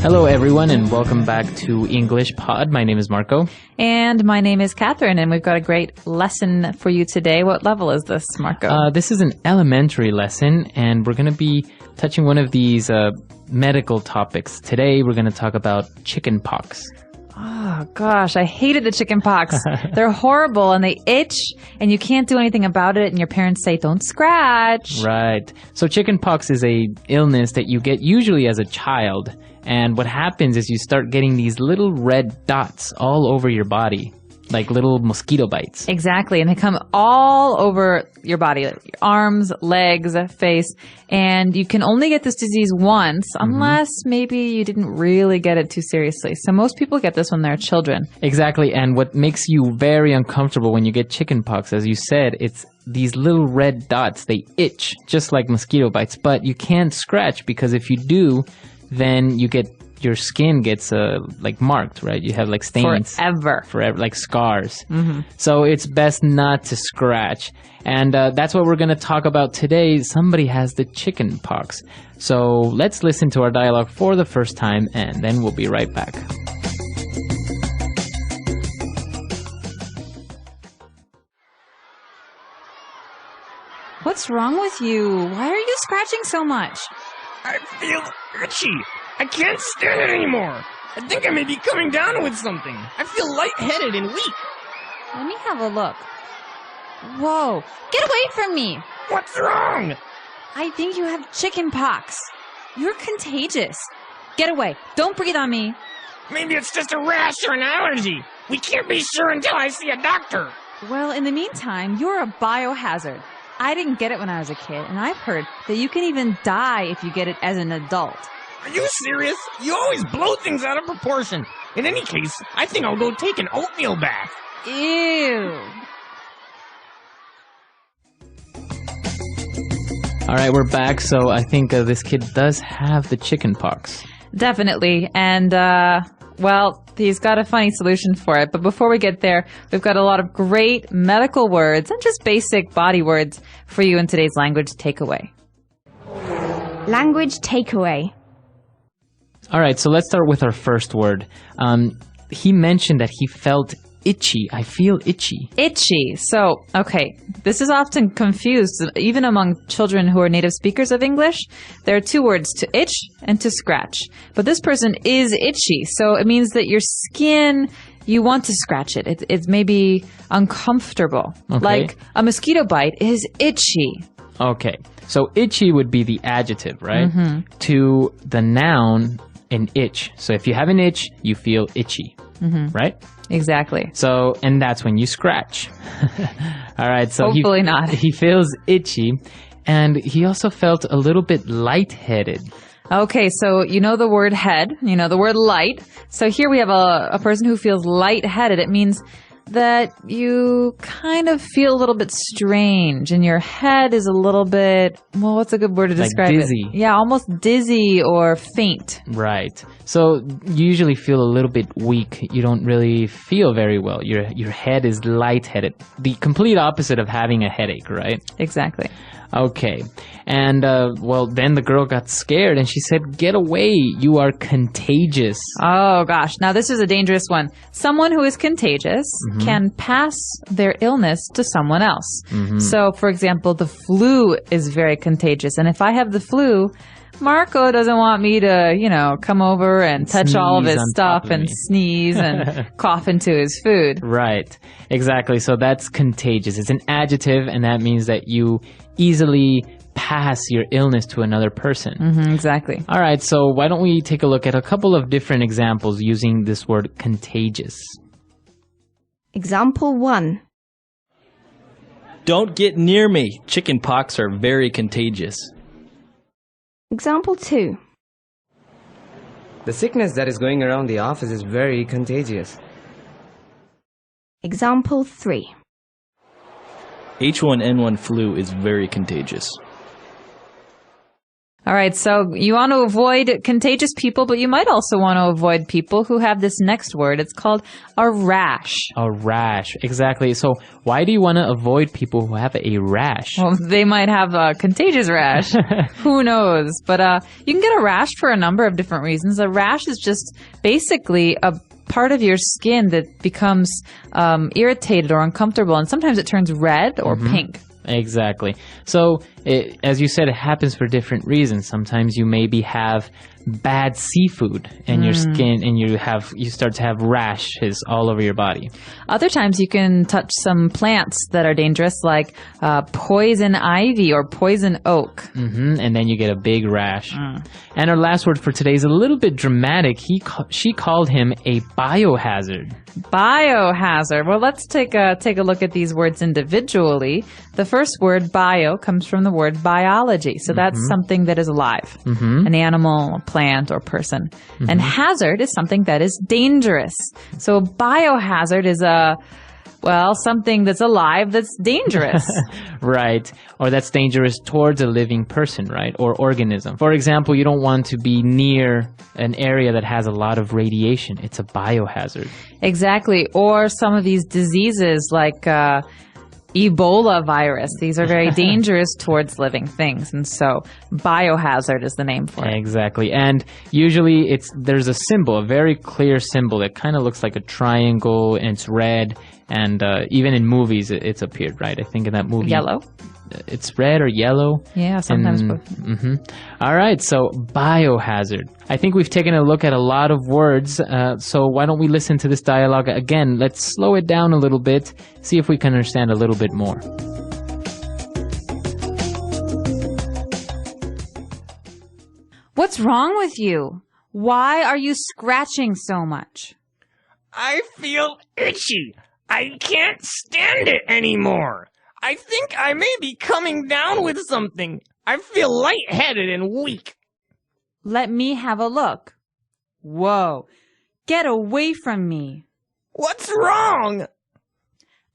Hello, everyone, and welcome back to English Pod. My name is Marco. And my name is Catherine, and we've got a great lesson for you today. What level is this, Marco? This is an elementary lesson, and we're going to be touching one of these medical topics. Today, we're going to talk about chicken pox. Oh, gosh, I hated the chicken pox. They're horrible, and they itch, and you can't do anything about it, and your parents say, don't scratch. Right. So chicken pox is a illness that you get usually as a child. And what happens is you start getting these little red dots all over your body, like little mosquito bites. Exactly, and they come all over your body, like your arms, legs, face, and you can only get this disease once unless maybe you didn't really get it too seriously. So most people get this when they're children. Exactly, and what makes you very uncomfortable when you get chicken pox, as you said, it's these little red dots. They itch just like mosquito bites, but you can't scratch because if you do, then your skin gets like marked, right? You have like stains forever, like scars. So it's best not to scratch, and that's what we're going to talk about today. Somebody has the chicken pox. So let's listen to our dialogue for the first time, and then we'll be right back. What's wrong with you? Why are you scratching so much? I feel itchy. I can't stand it anymore. I think I may be coming down with something. I feel lightheaded and weak. Let me have a look. Whoa, get away from me. What's wrong? I think you have chicken pox. You're contagious. Get away. Don't breathe on me. Maybe it's just a rash or an allergy. We can't be sure until I see a doctor. Well, in the meantime, you're a biohazard. I didn't get it when I was a kid, and I've heard that you can even die if you get it as an adult. Are you serious? You always blow things out of proportion. In any case, I think I'll go take an oatmeal bath. Ew. All right, we're back. So I think this kid does have the chicken pox. Definitely. And, well, he's got a funny solution for it. But before we get there, we've got a lot of great medical words and just basic body words for you in today's language takeaway. Language takeaway. All right, so let's start with our first word. He mentioned that he felt itchy. I feel itchy. Itchy. So, okay, this is often confused, even among children who are native speakers of English. There are two words, to itch and to scratch. But this person is itchy, so it means that your skin, you want to scratch it. It's maybe uncomfortable. Okay. Like a mosquito bite is itchy. Okay, so itchy would be the adjective, right? To the noun, an itch. So if you have an itch, you feel itchy, right? Exactly. So, and that's when you scratch. All right, so Hopefully not. He feels itchy, and he also felt a little bit lightheaded. Okay, so you know the word head, you know the word light. So here we have a person who feels lightheaded. It means that you kind of feel a little bit strange and your head is a little bit, well, what's a good word to describe like dizzy. it? Yeah, almost dizzy or faint. Right. So you usually feel a little bit weak. You don't really feel very well. Your head is lightheaded. The complete opposite of having a headache, right? Exactly. Okay. And, well, then the girl got scared and she said, "Get away. You are contagious." Oh, gosh. Now, this is a dangerous one. Someone who is contagious can pass their illness to someone else. So, for example, the flu is very contagious. And if I have the flu, Marco doesn't want me to, come over and touch all of his stuff and sneeze and cough into his food. Right. Exactly. So that's contagious. It's an adjective, and that means that you easily pass your illness to another person. Exactly. All right. So why don't we take a look at a couple of different examples using this word contagious? Example 1. Don't get near me. Chicken pox are very contagious. Example 2. The sickness that is going around the office is very contagious. Example 3. H1N1 flu is very contagious. All right, so you want to avoid contagious people, but you might also want to avoid people who have this next word. It's called a rash. A rash, exactly. So why do you want to avoid people who have a rash? Well, they might have a contagious rash. Who knows? But you can get a rash for a number of different reasons. A rash is just basically a part of your skin that becomes irritated or uncomfortable, and sometimes it turns red or pink. Exactly. So, as you said, it happens for different reasons. Sometimes you maybe have bad seafood in your skin, and you start to have rashes all over your body. Other times you can touch some plants that are dangerous, like poison ivy or poison oak. And then you get a big rash. And our last word for today is a little bit dramatic. She called him a biohazard. Biohazard. Well, let's take a look at these words individually. The first word, bio, comes from the word biology. So that's something that is alive. An animal, a plant, or person. And hazard is something that is dangerous. So a biohazard is something that's alive that's dangerous. Right. Or that's dangerous towards a living person, right? Or organism. For example, you don't want to be near an area that has a lot of radiation. It's a biohazard. Exactly. Or some of these diseases like Ebola virus. These are very dangerous towards living things. And so biohazard is the name for it. Exactly. And usually there's a symbol, a very clear symbol that kind of looks like a triangle, and it's red. And even in movies, it's appeared, right? I think in that movie. Yellow. It's red or yellow. Yeah, sometimes both. All right, so biohazard. I think we've taken a look at a lot of words, so why don't we listen to this dialogue again? Let's slow it down a little bit, see if we can understand a little bit more. What's wrong with you? Why are you scratching so much? I feel itchy. I can't stand it anymore. I think I may be coming down with something. I feel lightheaded and weak. Let me have a look. Whoa. Get away from me. What's wrong?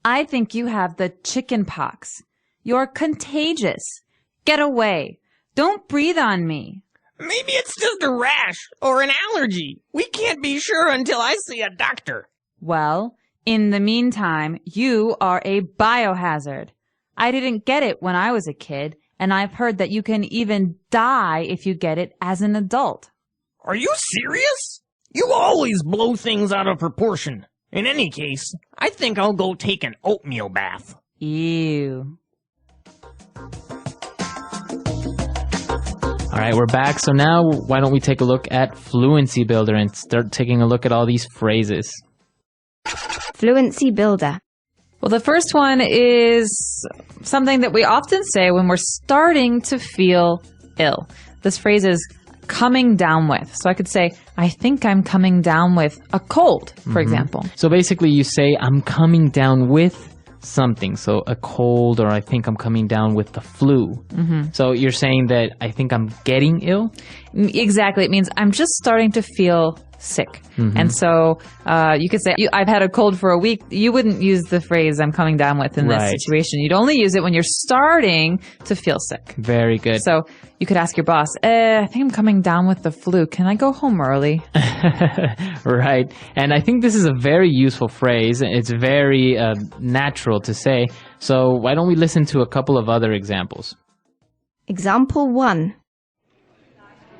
I think you have the chicken pox. You're contagious. Get away. Don't breathe on me. Maybe it's just a rash or an allergy. We can't be sure until I see a doctor. Well, in the meantime, you are a biohazard. I didn't get it when I was a kid, and I've heard that you can even die if you get it as an adult. Are you serious? You always blow things out of proportion. In any case, I think I'll go take an oatmeal bath. Ew. All right, we're back. So now why don't we take a look at Fluency Builder and start taking a look at all these phrases. Fluency Builder. Well, the first one is something that we often say when we're starting to feel ill. This phrase is coming down with. So I could say, I think I'm coming down with a cold, for example. So basically you say, I'm coming down with something. So a cold, or I think I'm coming down with the flu. So you're saying that I think I'm getting ill? Exactly. It means I'm just starting to feel sick. And so you could say, I've had a cold for a week. You wouldn't use the phrase I'm coming down with in this situation. You'd only use it when you're starting to feel sick. Very good. So you could ask your boss, I think I'm coming down with the flu. Can I go home early? Right. And I think this is a very useful phrase. It's very natural to say. So why don't we listen to a couple of other examples? Example 1.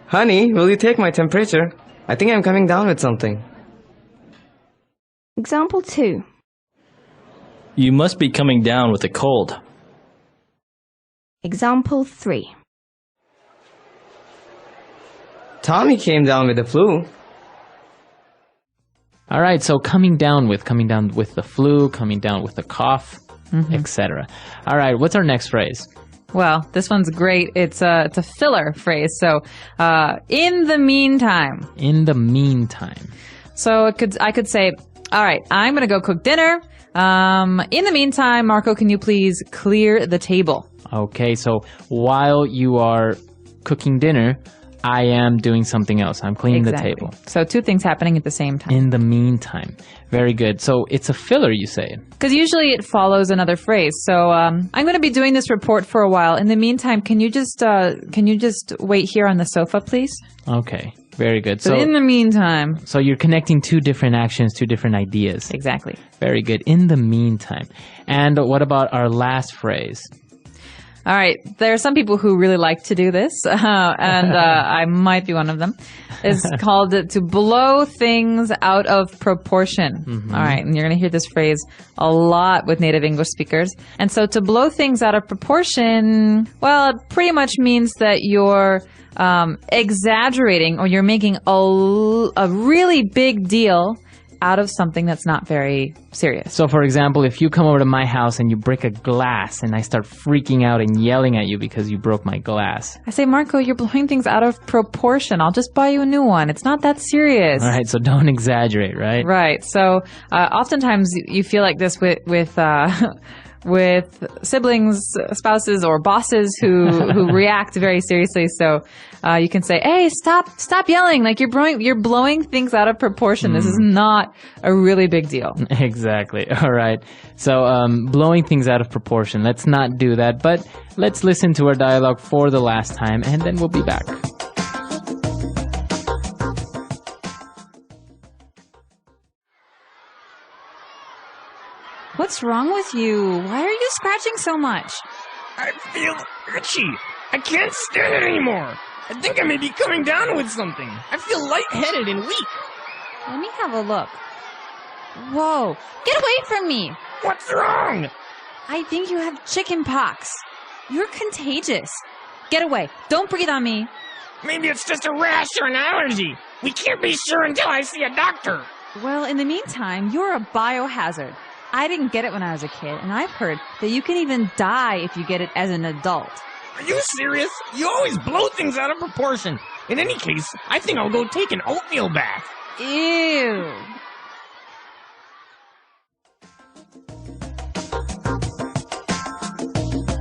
Honey, will you take my temperature? I think I'm coming down with something. Example 2. You must be coming down with a cold. Example 3. Tommy came down with the flu. All right, so coming down with the flu, coming down with the cough, etc. All right, what's our next phrase? Well, this one's great. It's a filler phrase. So, in the meantime. In the meantime. So I could say, all right, I'm going to go cook dinner. In the meantime, Marco, can you please clear the table? Okay, so while you are cooking dinner, I am doing something else. I'm cleaning the table. So two things happening at the same time. In the meantime. Very good. So it's a filler, you say? Because usually it follows another phrase. So I'm going to be doing this report for a while. In the meantime, can you just wait here on the sofa, please? Okay. Very good. So in the meantime. So you're connecting two different actions, two different ideas. Exactly. Very good. In the meantime. And what about our last phrase? All right. There are some people who really like to do this, and I might be one of them. It's called to blow things out of proportion. Mm-hmm. All right. And you're going to hear this phrase a lot with native English speakers. And so to blow things out of proportion, well, it pretty much means that you're exaggerating or you're making a really big deal out of something that's not very serious. So, for example, if you come over to my house and you break a glass and I start freaking out and yelling at you because you broke my glass. I say, Marco, you're blowing things out of proportion. I'll just buy you a new one. It's not that serious. All right, so don't exaggerate, right? Right. So, oftentimes you feel like this with siblings, spouses, or bosses who react very seriously. So you can say, "Hey, stop yelling! Like you're blowing things out of proportion. This is not a really big deal." Exactly. All right. So blowing things out of proportion. Let's not do that. But let's listen to our dialogue for the last time, and then we'll be back. What's wrong with you? Why are you scratching so much? I feel itchy. I can't stand it anymore. I think I may be coming down with something. I feel lightheaded and weak. Let me have a look. Whoa. Get away from me. What's wrong? I think you have chicken pox. You're contagious. Get away. Don't breathe on me. Maybe it's just a rash or an allergy. We can't be sure until I see a doctor. Well, in the meantime, you're a biohazard. I didn't get it when I was a kid, and I've heard that you can even die if you get it as an adult. Are you serious? You always blow things out of proportion. In any case, I think I'll go take an oatmeal bath. Ew.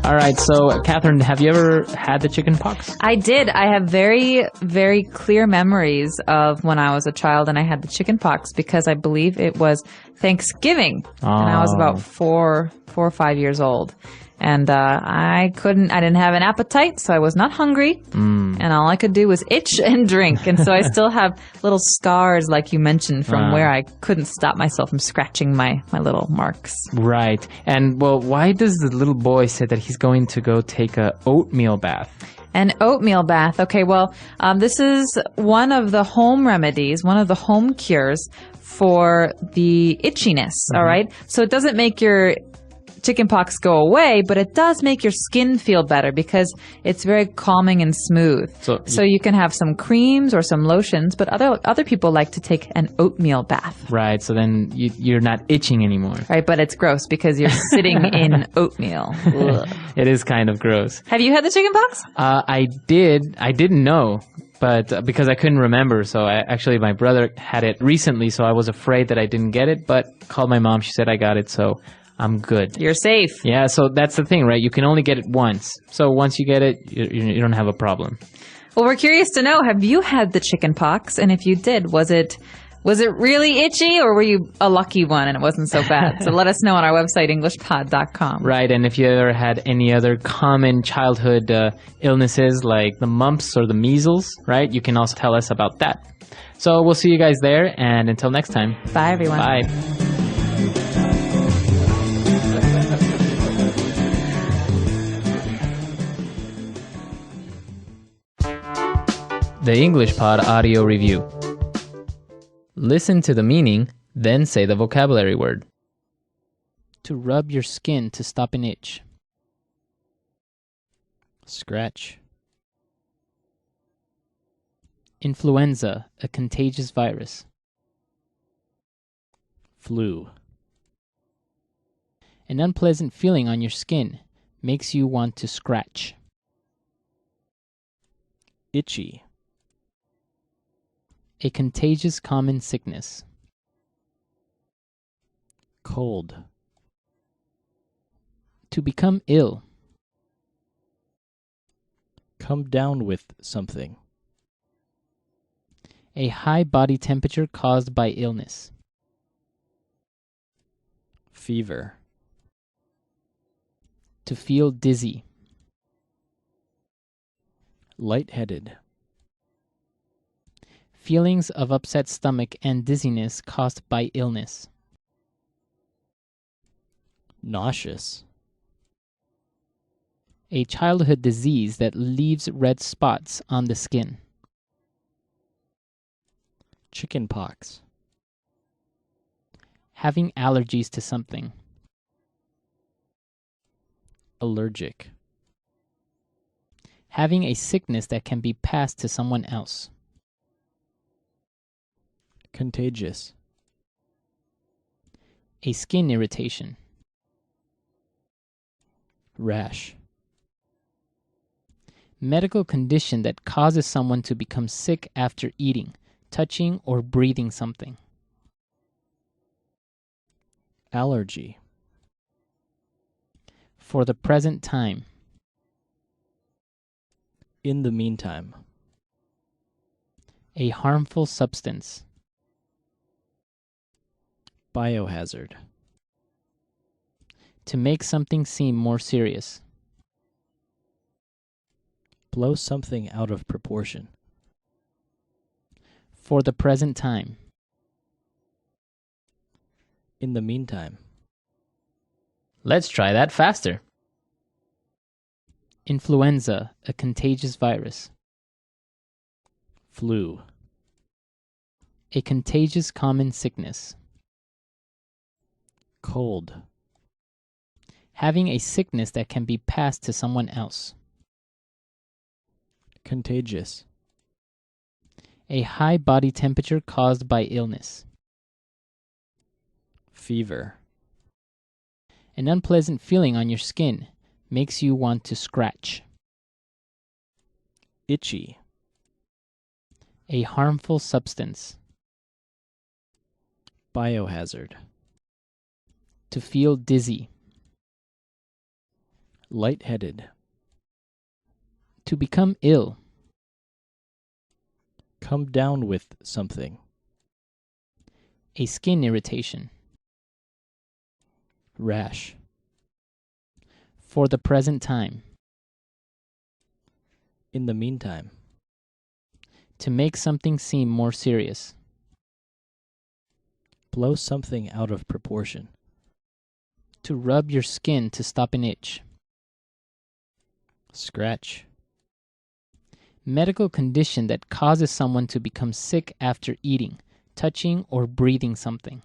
All right, so Catherine, have you ever had the chicken pox? I did. I have very, very clear memories of when I was a child and I had the chicken pox because I believe it was Thanksgiving. And I was about 4 or 5 years old. And I didn't have an appetite, so I was not hungry. And all I could do was itch and drink. And so I still have little scars, like you mentioned, from where I couldn't stop myself from scratching my little marks. Right. And, well, why does the little boy say that he's going to go take a oatmeal bath? An oatmeal bath. Okay, well, this is one of the home remedies, one of the home cures for the itchiness, all right? So it doesn't make your chickenpox go away, but it does make your skin feel better because it's very calming and smooth. So you can have some creams or some lotions, but other people like to take an oatmeal bath. Right, so then you're not itching anymore. Right, but it's gross because you're sitting in oatmeal. Ugh. It is kind of gross. Have you had the chickenpox? I did. I didn't know. But because I couldn't remember, so my brother had it recently, so I was afraid that I didn't get it, but called my mom. She said I got it, so I'm good. You're safe. Yeah, so that's the thing, right? You can only get it once. So once you get it, you don't have a problem. Well, we're curious to know, have you had the chicken pox? And if you did, was it really itchy or were you a lucky one and it wasn't so bad? So let us know on our website, englishpod.com. Right, and if you ever had any other common childhood illnesses like the mumps or the measles, right, you can also tell us about that. So we'll see you guys there, and until next time. Bye, everyone. Bye. The English Pod Audio Review. Listen to the meaning, then say the vocabulary word. To rub your skin to stop an itch. Scratch. Influenza, a contagious virus. Flu. An unpleasant feeling on your skin makes you want to scratch. Itchy. A contagious common sickness. Cold. To become ill. Come down with something. A high body temperature caused by illness. Fever. To feel dizzy. Lightheaded. Feelings of upset stomach and dizziness caused by illness. Nauseous. A childhood disease that leaves red spots on the skin. Chicken pox. Having allergies to something. Allergic. Having a sickness that can be passed to someone else. Contagious. A skin irritation. Rash. Medical condition that causes someone to become sick after eating, touching, or breathing something. Allergy. For the present time. In the meantime. A harmful substance. Biohazard. To make something seem more serious. Blow something out of proportion. For the present time. In the meantime. Let's try that faster. Influenza, a contagious virus. Flu. A contagious common sickness. Cold. Having a sickness that can be passed to someone else. Contagious. A high body temperature caused by illness. Fever. An unpleasant feeling on your skin makes you want to scratch. Itchy. A harmful substance. Biohazard. To feel dizzy. Lightheaded. To become ill. Come down with something. A skin irritation. Rash. For the present time. In the meantime. To make something seem more serious. Blow something out of proportion. To rub your skin to stop an itch. Scratch. Medical condition that causes someone to become sick after eating, touching, or breathing something.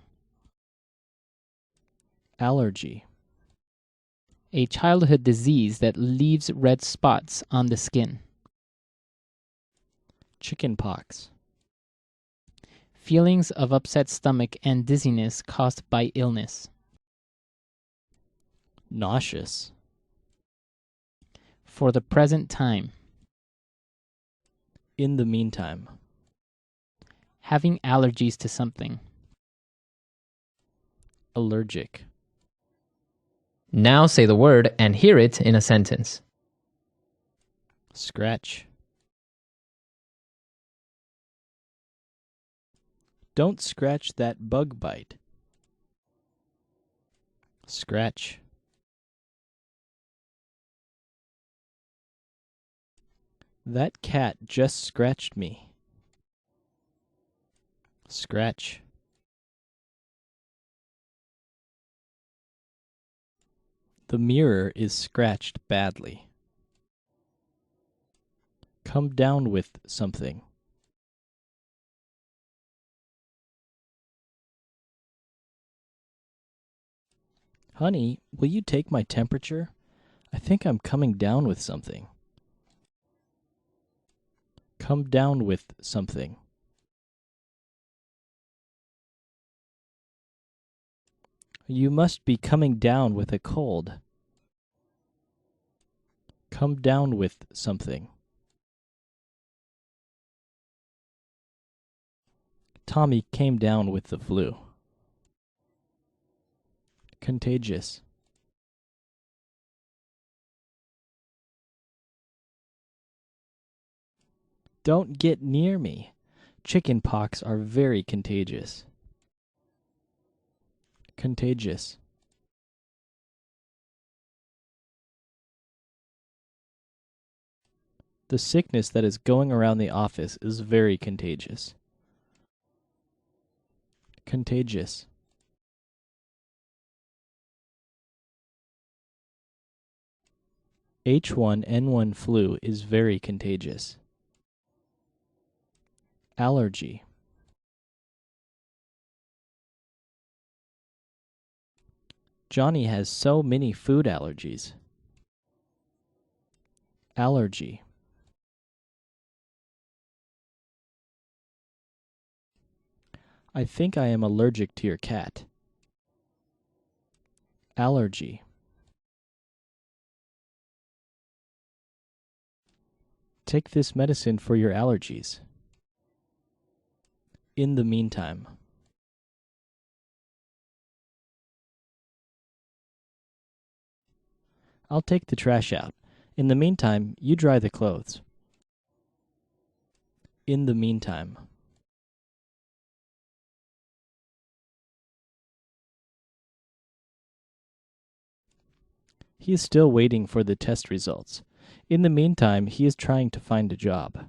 Allergy. A childhood disease that leaves red spots on the skin. Chicken pox. Feelings of upset stomach and dizziness caused by illness. Nauseous. For the present time. In the meantime. Having allergies to something. Allergic. Now say the word and hear it in a sentence. Scratch. Don't scratch that bug bite. Scratch. That cat just scratched me. Scratch. The mirror is scratched badly. Come down with something. Honey, will you take my temperature? I think I'm coming down with something. Come down with something. You must be coming down with a cold. Come down with something. Tommy came down with the flu. Contagious. Don't get near me. Chicken pox are very contagious. Contagious. The sickness that is going around the office is very contagious. Contagious. H1N1 flu is very contagious. Allergy. Johnny has so many food allergies. Allergy. I think I am allergic to your cat. Allergy. Take this medicine for your allergies. In the meantime. I'll take the trash out. In the meantime, you dry the clothes. In the meantime. He is still waiting for the test results. In the meantime, he is trying to find a job.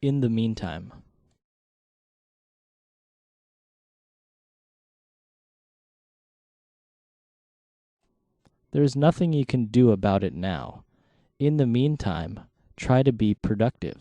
In the meantime. There is nothing you can do about it now. In the meantime, try to be productive.